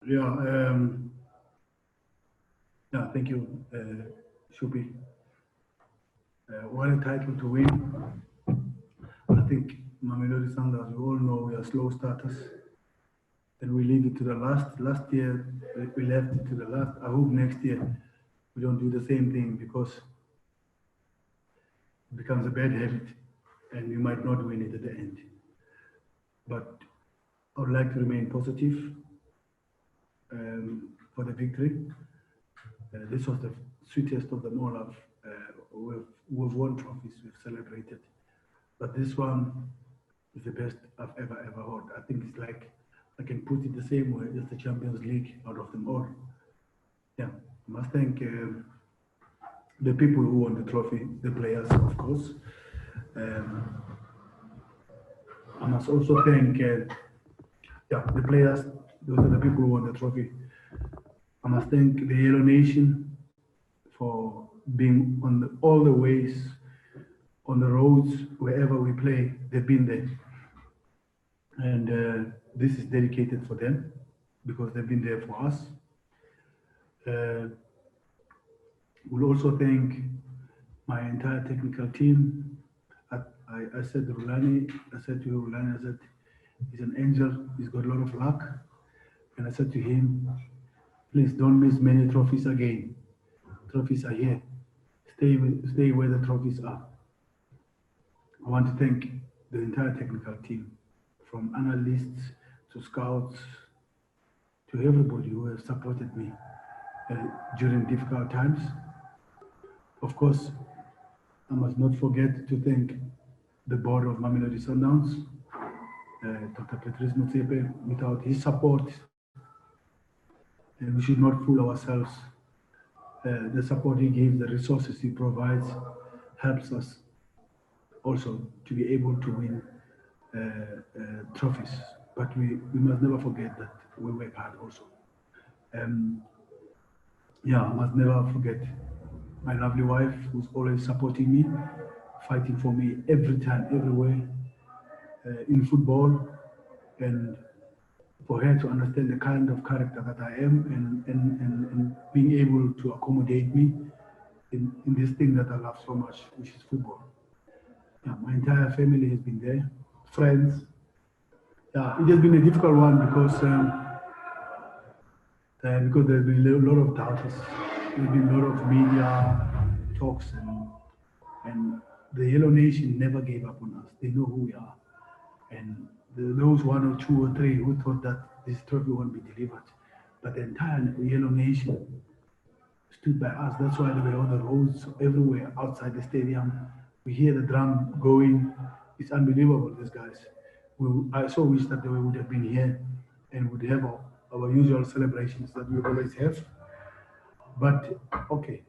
Yeah, thank you, Shubi. What a title to win. I think Mamelodi Sundowns, we all know we are slow starters. And we leave it to the last. Last year, we left it to the last. I hope next year we don't do the same thing because it becomes a bad habit and we might not win it at the end. But I would like to remain positive for the victory. This was the sweetest of them all. We've won trophies, we've celebrated. But this one is the best I've ever heard. I think it's like, I can put it the same way as the Champions League out of them all. Yeah, I must thank the people who won the trophy, the players, of course. I must also thank the players, those are the people who won the trophy. I must thank the Yellow Nation for being on all the ways, on the roads, wherever we play, they've been there. And this is dedicated for them because they've been there for us. We'll also thank my entire technical team. I said to Rulani, I said, he's an angel, he's got a lot of luck. And I said to him, please don't miss many trophies again. Trophies are here. Stay where the trophies are. I want to thank the entire technical team, from analysts to scouts to everybody who has supported me during difficult times. Of course, I must not forget to thank the board of Mamelodi Sundowns, Dr. Patrice Motsepe. Without his support, we should not fool ourselves. The support he gives, the resources he provides, helps us also to be able to win trophies. But we must never forget that we work hard also. I must never forget my lovely wife, who's always supporting me, fighting for me every time, everywhere in football, and for her to understand the kind of character that I am and being able to accommodate me in this thing that I love so much, which is football. Yeah, my entire family has been there, friends. Yeah, it has been a difficult one because there's been a lot of doubters. There's been a lot of media talks, and the Yellow Nation never gave up on us. They know who we are. And those 1 or 2 or 3 who thought that this trophy won't be delivered. But the entire Yellow Nation stood by us. That's why they were on the roads everywhere outside the stadium. We hear the drum going. It's unbelievable, these guys. I so wish that they would have been here and would have our usual celebrations that we always have. But okay.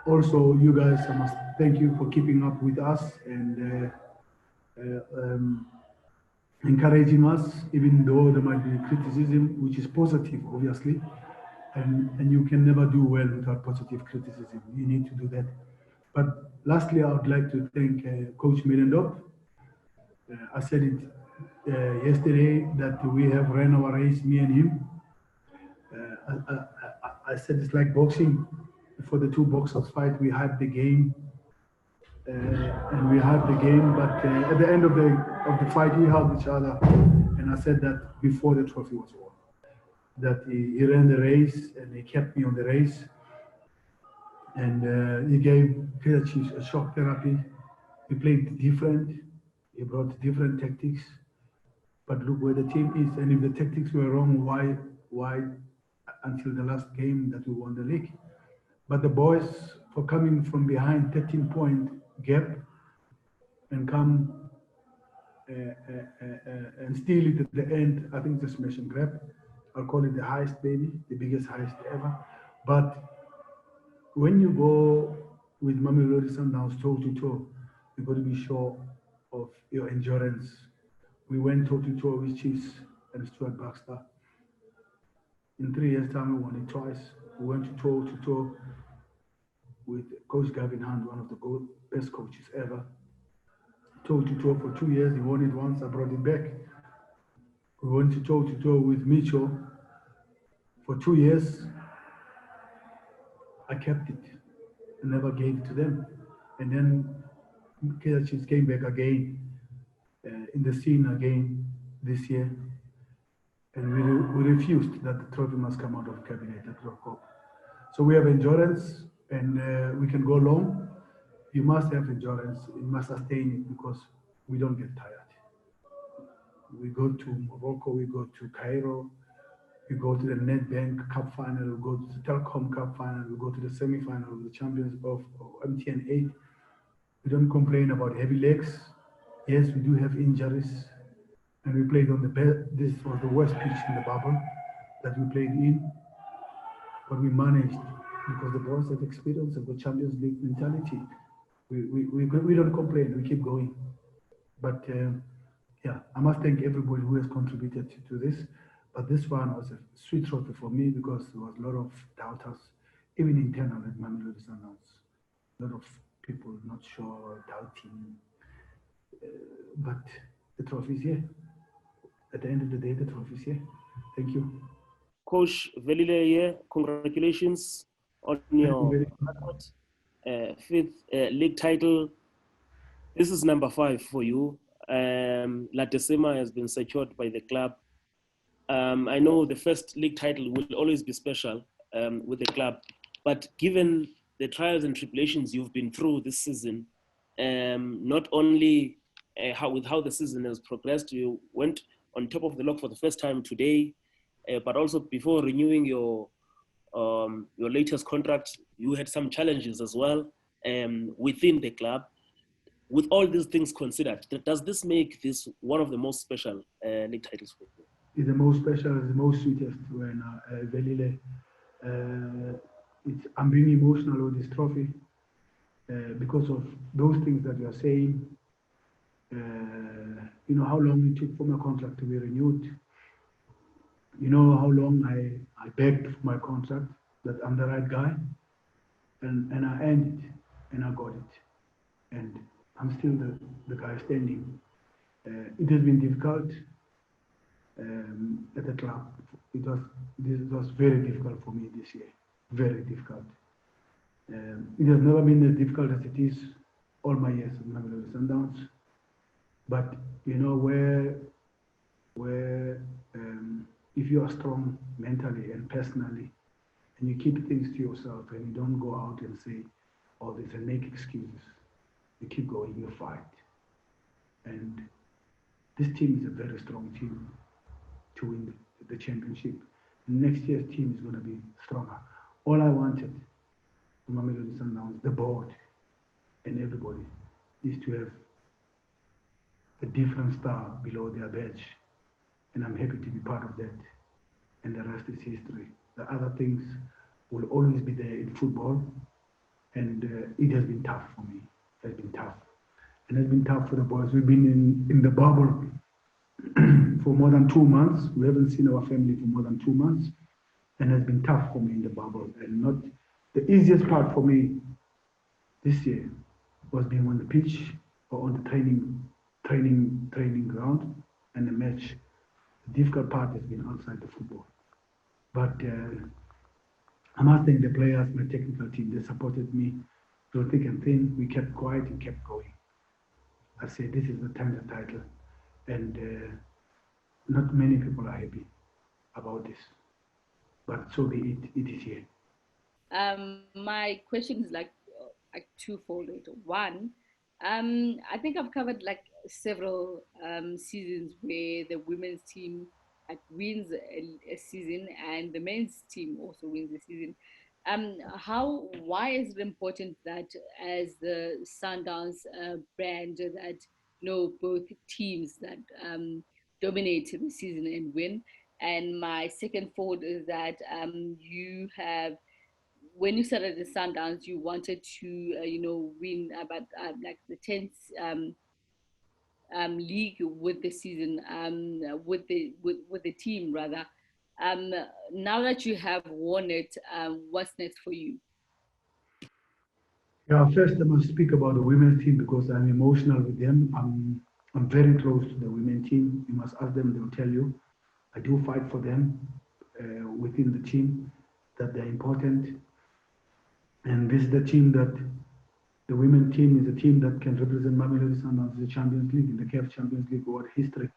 Also, you guys, I must thank you for keeping up with us and encouraging us, even though there might be criticism, which is positive, obviously. And you can never do well without positive criticism. You need to do that. But lastly, I would like to thank Coach Mirendop. I said it yesterday that we have ran our race, me and him. I said it's like boxing. For the 2 boxers fight, we had the game, and we had the game. But at the end of the fight, we held each other, and I said that before the trophy was won, that he ran the race and he kept me on the race, and he gave Kaizer Chiefs a shock therapy. We played different. He brought different tactics, but look where the team is. And if the tactics were wrong, why until the last game that we won the league? But the boys, for coming from behind 13-point gap and come and steal it at the end, I think it's a smash and grab. I'll call it the heist, baby, the biggest heist ever. But when you go with Mamelodi Sundowns toe-to-toe, you've got to be sure of your endurance. We went toe-to-toe with Chiefs and Stuart Baxter. In 3 years' time, we won it twice. We went toe-to-toe with Coach Gavin Hunt, one of the best coaches ever. Toe-to-toe for 2 years. He won it once. I brought it back. We went toe-to-toe with Mitchell For 2 years, I kept it. I never gave it to them. And then Kaizer Chiefs came back again in the scene again this year. And we refused that the trophy must come out of cabinet at Rock Cup. So we have endurance and we can go long. You must have endurance. You must sustain it because we don't get tired. We go to Morocco, we go to Cairo, we go to the Nedbank Cup final, we go to the Telkom Cup final, we go to the semi-final of the champions of MTN 8. We don't complain about heavy legs. Yes, we do have injuries. And we played on the best, this was the worst pitch in the bubble that we played in. But we managed because the boys have experience of the Champions League mentality. We don't complain, we keep going. But yeah, I must thank everybody who has contributed to this. But this one was a sweet trophy for me because there was a lot of doubters, even internal at Mamelodi Sundowns. A lot of people not sure, doubting. But the trophy is here. At the end of the day, the trophy is here. Thank you. Coach Velile here, congratulations on your fifth league title. This is number 5 for you. La Decima has been secured by the club. I know the first league title will always be special with the club, but given the trials and tribulations you've been through this season, not only how the season has progressed, you went on top of the log for the first time today, but also before renewing your latest contract, you had some challenges as well within the club. With all these things considered, does this make this one of the most special league titles for you? It's the most special, it's the most sweetest when Velile. I'm being emotional with this trophy because of those things that you are saying. You know how long it took for my contract to be renewed. You know how long I begged for my contract, that I'm the right guy, and I earned it, and I got it, and I'm still the guy standing. It has been difficult at the club. It was very difficult for me this year, very difficult. It has never been as difficult as it is all my years at Mamelodi Sundowns. But you know where if you are strong mentally and personally, and you keep things to yourself and you don't go out and say all this and make excuses, you keep going, you fight. And this team is a very strong team to win the championship. Next year's team is going to be stronger. All I wanted from Mamelodi Sundowns, the board and everybody, is to have a different star below their badge. And I'm happy to be part of that. And the rest is history. The other things will always be there in football. And it has been tough for me. It has been tough. And it's been tough for the boys. We've been in the bubble for more than 2 months. We haven't seen our family for more than 2 months. And it's been tough for me in the bubble. And not the easiest part for me this year was being on the pitch or on the training ground and the match. The difficult part has been outside the football. But I must thank the players, my technical team. They supported me through thick and thin. We kept quiet and kept going. I said, this is the Tender title. And not many people are happy about this. But so be it. It is here. My question is like twofold. One, I think I've covered like several seasons where the women's team wins a season and the men's team also wins a season. Why is it important that as the Sundowns brand that both teams that dominate the season and win? And my second thought is that you have, when you started the Sundowns, you wanted to win about like the 10th league with the season, with the team rather. Now that you have won it, what's next for you? Yeah, first I must speak about the women's team because I'm emotional with them. I'm very close to the women's team. You must ask them; they'll tell you. I do fight for them. within the team, that they're important. And this is the team that, the women team is a team that can represent Mamelodi Sundowns in the Champions League, in the CAF Champions League, what history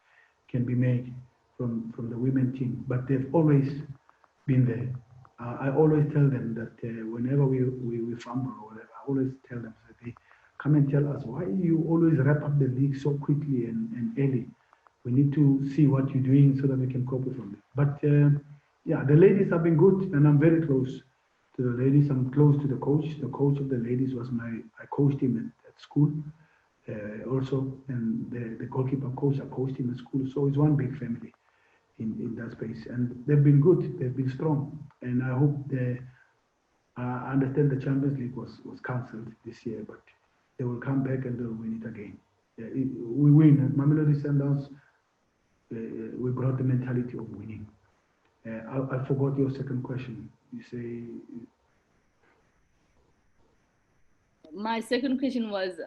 can be made from the women team. But they've always been there. I always tell them that whenever we fumble or whatever, I always tell them that they come and tell us, why you always wrap up the league so quickly and early? We need to see what you're doing so that we can cope with it. But yeah, the ladies have been good, and I'm very close to the ladies. I'm close to the coach. The coach of the ladies was I coached him at school also, and the goalkeeper coach, I coached him at school. So it's one big family in that space, and they've been good. They've been strong, and I hope I understand the Champions League was cancelled this year, but they will come back and they'll win it again. We win at Mamelodi Sundowns. We brought the mentality of winning. I forgot your second question. You say. My second question was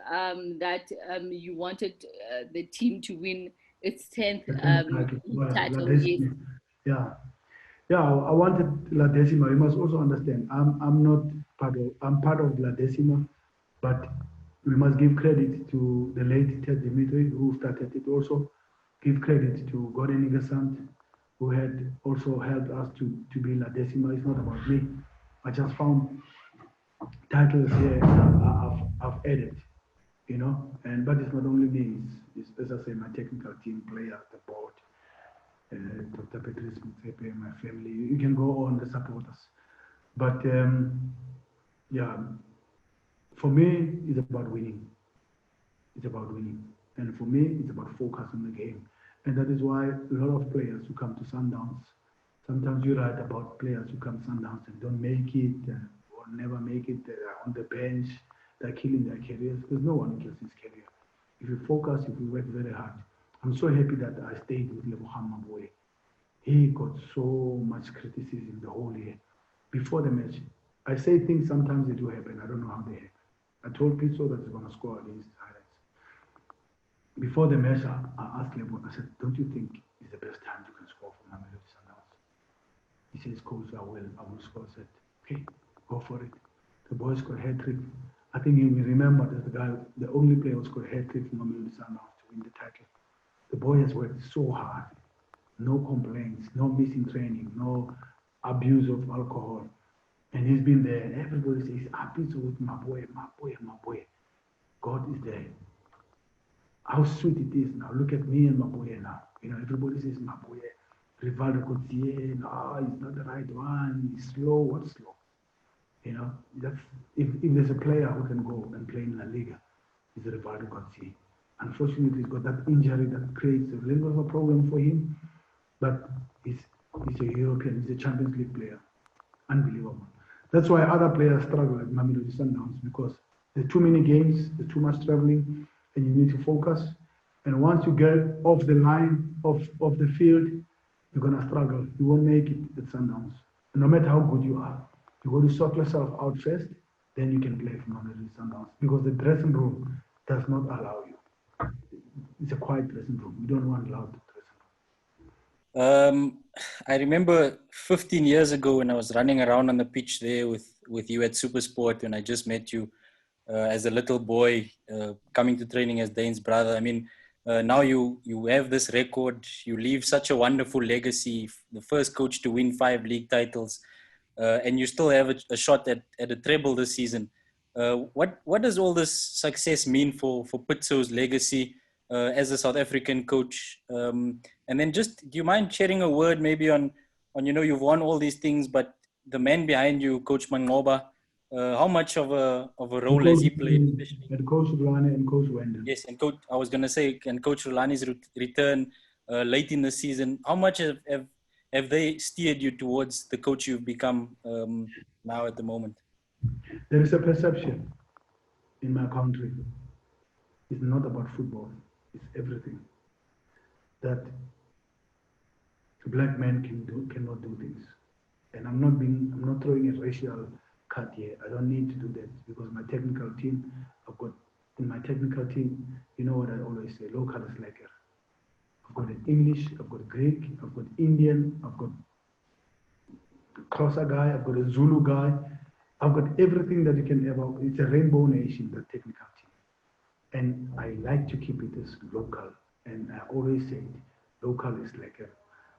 that you wanted the team to win its 10th title. Yes. Yeah. Yeah, I wanted La Decima. You must also understand, I'm not I'm part of La Decima, but we must give credit to the late Ted Dimitri, who started it also. Give credit to Gordon Ingersand, who had also helped us to be La Decima. It's not about me. I just found titles here I've added, you know. But it's not only me. It's as I say, my technical team, players, the board, Dr. Patrice Mutsepe, my family. You can go on, the supporters. But yeah, for me, it's about winning. It's about winning. And for me, it's about focus on the game. And that is why a lot of players who come to Sundowns, sometimes you write about players who come to Sundowns and don't make it, or never make it, they're on the bench, they're killing their careers, because no one kills his career. If you focus, if you work very hard. I'm so happy that I stayed with Lebohang Maboe. He got so much criticism the whole year. Before the match, I say things sometimes they do happen, I don't know how they happen. I told Pitso that he's going to score against Highlights. Before the match, I asked Lebo, I said, don't you think it's the best time you can score for Mamelodi Sundowns? He says, Coach, I will score. I said, okay, go for it. The boy scored a hat-trick. I think he will remember that the only player who scored a hat-trick for Mamelodi Sundowns to win the title. The boy has worked so hard. No complaints, no missing training, no abuse of alcohol. And he's been there. And everybody says, Pitso with my boy. God is there. How sweet it is now. Look at me and my boy now. You know, everybody says my boy. Rivaldo Gauthier, no, he's not the right one. He's slow. What's slow? You know, that's if there's a player who can go and play in La Liga, it's Rivaldo Gauthier. Unfortunately, he's got that injury that creates a little bit of a problem for him. But he's a European. He's a Champions League player. Unbelievable. That's why other players struggle at Mamelodi Sundowns, because there are too many games, there's too much traveling, and you need to focus. And once you get off the line of the field, you're going to struggle. You won't make it at Sundowns. And no matter how good you are, you got to sort yourself out first, then you can play for Mamelodi Sundowns, because the dressing room does not allow you. It's a quiet dressing room. You don't want loud dressing room. I remember 15 years ago when I was running around on the pitch there with you at Supersport, when I just met you as a little boy coming to training as Dane's brother. I mean, now you have this record. You leave such a wonderful legacy, the first coach to win 5 league titles, and you still have a shot at a treble this season. What does all this success mean for Pitso's legacy as a South African coach? And then just, do you mind sharing a word maybe on you've won all these things, but the man behind you, Coach Mangoba, how much of a role has he played? And Coach Rulani and Coach Wendell. Yes, and Coach, I was going to say, and Coach Rulani's return late in the season, how much have they steered you towards the coach you've become now at the moment? There is a perception in my country. It's not about football. It's everything. That a black man cannot do things. And I'm not throwing a racial cut here. I don't need to do that, because my technical team, in my technical team, you know what I always say, local is laker. I've got an English, I've got Greek, I've got Indian, I've got Xhosa guy, I've got a Zulu guy, I've got everything that you can ever. It's a rainbow nation, the technical team. And I like to keep it as local. And I always say local is like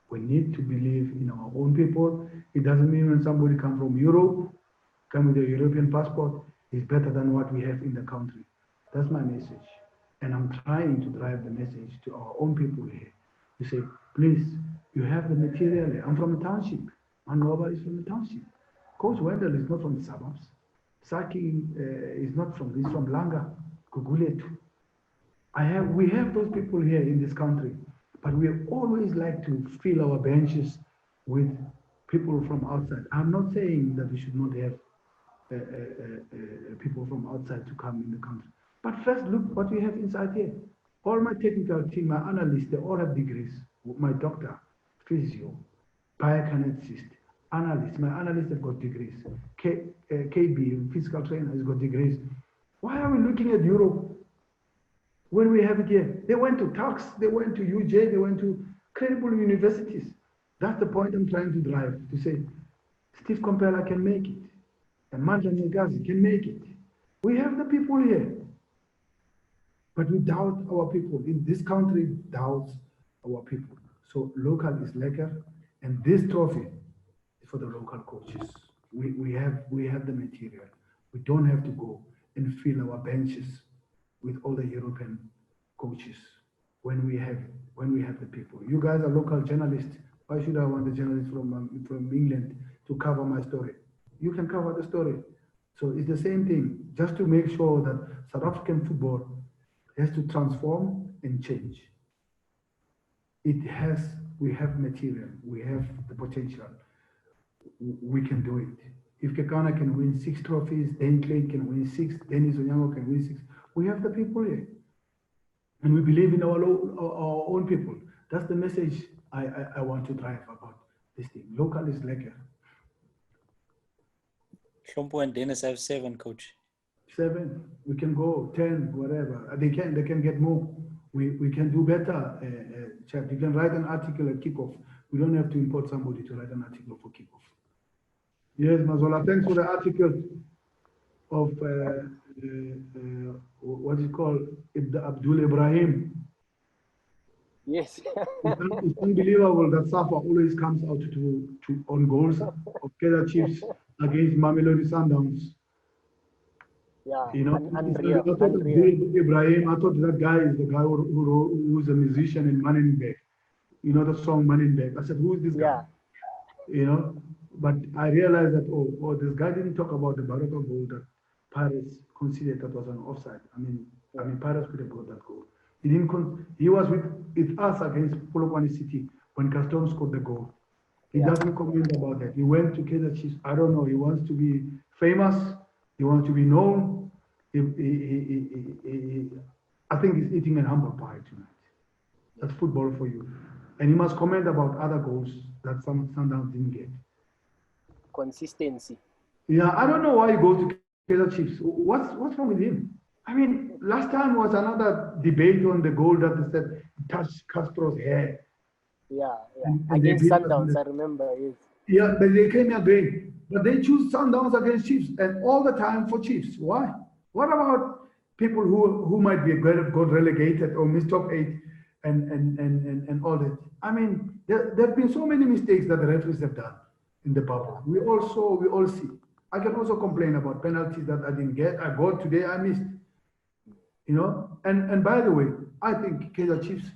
we need to believe in our own people. It doesn't mean when somebody comes from Europe, come with a European passport, is better than what we have in the country. That's my message. And I'm trying to drive the message to our own people here. To say, please, you have the material here. I'm from a township. Manoba is from a township. Coach Wendell is not from the suburbs. Saki is not from this, from Langa, Guguletu. We have those people here in this country, but we always like to fill our benches with people from outside. I'm not saying that we should not have people from outside to come in the country. But first, look what we have inside here. All my technical team, my analysts, they all have degrees. My doctor, physio, biokineticist, analyst. My analysts have got degrees. KB, physical trainer, has got degrees. Why are we looking at Europe when we have it here? They went to Turks, they went to UJ, they went to credible universities. That's the point I'm trying to drive, to say, Steve Compella can make it, and Manja Nyagazi can make it. We have the people here. But we doubt our people. In this country, doubts our people. So local is lekker, and this trophy is for the local coaches. We have the material. We don't have to go and fill our benches with all the European coaches when we have the people. You guys are local journalists. Why should I want the journalist from England to cover my story? You can cover the story. So it's the same thing, just to make sure that South African football has to transform and change. We have material, we have the potential. We can do it. If Kekana can win 6 trophies, Dan Klein can win 6, Dennis Onyango can win 6. We have the people here. And we believe in our own people. That's the message I want to drive about this thing. Local is lekker. Shompo and Dennis have 7, coach. 7, we can go 10, whatever. They can get more. We can do better. Chad, you can write an article at kickoff. We don't have to import somebody to write an article for kickoff. Yes, Mazola, thanks for the article of what is called Abdul Ibrahim. Yes. It's unbelievable that Safa always comes out to on goals of Kaizer Chiefs against Mamelodi Sundowns. Yeah, you know, unreal. I thought Ibrahim, I thought that guy is the guy who's a musician in Manenberg. You know the song Manenberg. I said, who is this guy? Yeah. You know, but I realized that, oh, this guy didn't talk about the Baraka goal that Pirates considered that was an offside. I mean, Pirates could have got that goal. He didn't. He was with us against Polokwane City when Custom scored the goal. He doesn't comment about that. He went to Kaizer Chiefs. I don't know. He wants to be famous. He wants to be known. I think he's eating an humble pie tonight. That's football for you. And he must comment about other goals that some Sundowns didn't get. Consistency. Yeah, I don't know why he goes to Kaizer Chiefs. What's wrong with him? I mean, last time was another debate on the goal that they said touched Castro's hair. Yeah. And against Sundowns, I remember. Yes. Yeah, but they came again. But they choose Sundowns against Chiefs, and all the time for Chiefs. Why? What about people who might be got relegated or missed top 8 and all that? I mean, there have been so many mistakes that the referees have done in the bubble. We all see. I can also complain about penalties that I didn't get. I got today, I missed. You know, and by the way, I think Kaizer Chiefs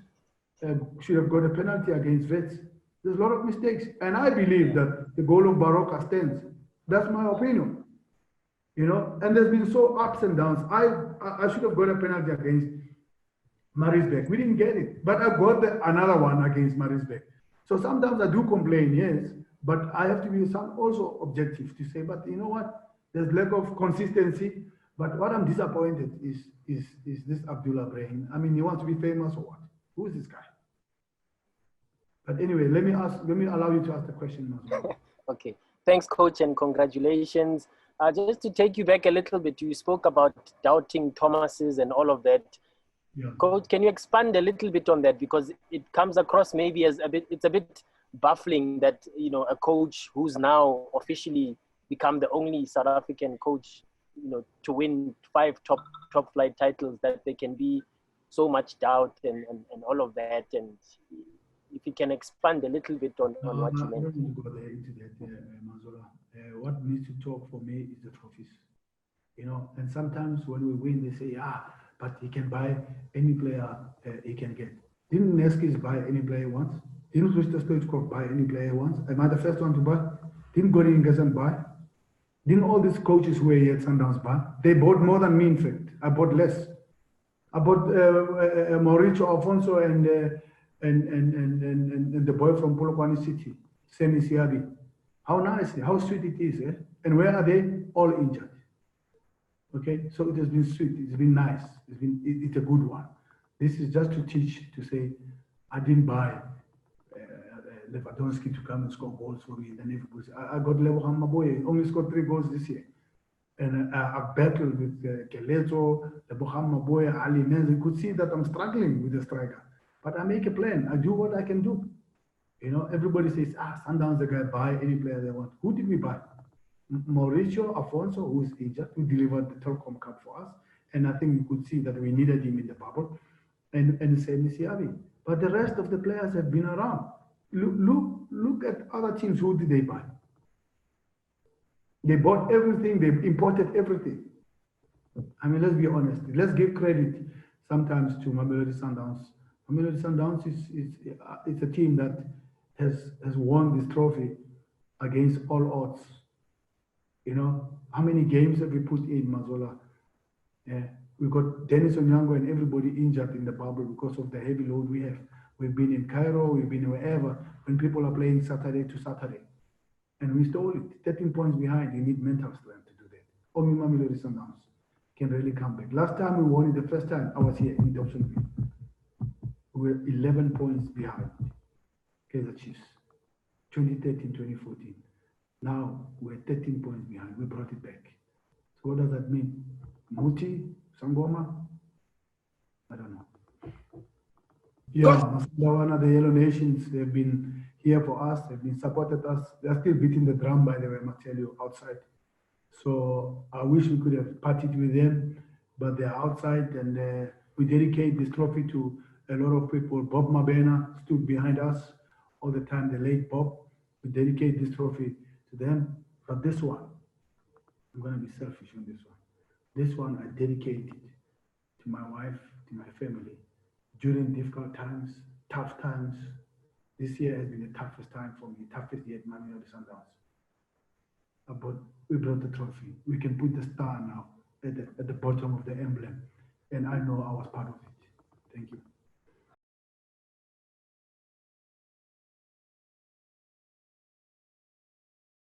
should have got a penalty against Vets. There's a lot of mistakes, and I believe that the goal of Baroka stands. That's my opinion. You know, and there's been so ups and downs. I should have got a penalty against Marisbeck. We didn't get it, but I got another one against Marisbeck. So sometimes I do complain, yes, but I have to be also objective to say, but you know what? There's lack of consistency. But what I'm disappointed is this Abdullah Ibrahim. I mean, he wants to be famous or what? Who is this guy? But anyway, let me allow you to ask the question. Okay. Thanks, Coach, and congratulations. Just to take you back a little bit, you spoke about doubting Thomas's and all of that. Yeah. Coach, can you expand a little bit on that? Because it comes across maybe as it's a bit baffling that, you know, a coach who's now officially become the only South African coach, you know, to win 5 top flight titles, that there can be so much doubt and all of that. And if you can expand a little bit on what you meant. I don't need to go there into that, Mazola. What needs to talk for me is the trophies. You know, and sometimes when we win, they say, but he can buy any player he can get. Didn't Neskis buy any player once? Didn't Christos Stoichkov buy any player once? Am I the first one to buy? Didn't Gorin Gazan buy? Didn't all these coaches who were here at Sundowns buy? They bought more than me, in fact. I bought less. I bought Mauricio Alfonso and the boy from Polokwane City, Semi Siabi. How nice, how sweet it is, eh? And where are they? All injured. Okay, so it has been sweet, it's been nice, it's a good one. This is just to teach, to say, I didn't buy Lewandowski to come and score goals for me. Then everybody said, I got Lewandowski Maboye, only scored 3 goals this year. And I battled with Keleto, Lewandowski Maboye, Ali Menz. You could see that I'm struggling with the striker. But I make a plan, I do what I can do. You know, everybody says, Sundowns, the guy buy any player they want. Who did we buy? Mauricio Alfonso, who is injured, who delivered the Telkom Cup for us. And I think you could see that we needed him in the bubble. And Semi Siabi. But the rest of the players have been around. Look at other teams. Who did they buy? They bought everything. They imported everything. I mean, let's be honest. Let's give credit sometimes to Mamelodi Sundowns. Mamelodi Sundowns is a team that has won this trophy against all odds. You know, how many games have we put in, Mazola? We got Dennis Onyango and everybody injured in the bubble because of the heavy load we have. We've been in Cairo, we've been wherever, when people are playing Saturday to Saturday. And we stole it, 13 points behind. You need mental strength to do that. Only Mamelodi Sundowns can really come back. Last time we won it, the first time I was here in Dobsonville, we were 11 points behind Kaizer Chiefs, 2013, 2014. Now we're 13 points behind. We brought it back. So what does that mean? Muti, Sangoma? I don't know. Yeah, Masandawana, the Yellow Nations, they've been here for us. They've been supported us. They're still beating the drum, by the way, I must tell you, outside. So I wish we could have partied with them, but they're outside, and we dedicate this trophy to a lot of people. Bob Mabena stood behind us all the time, the late Bob. We dedicate this trophy to them. But this one, I'm going to be selfish on this one. This one I dedicated to my wife, to my family. During difficult times, tough times. This year has been the toughest time for me, toughest year at Mamelodi Sundowns. But we brought the trophy. We can put the star now at the bottom of the emblem. And I know I was part of it. Thank you.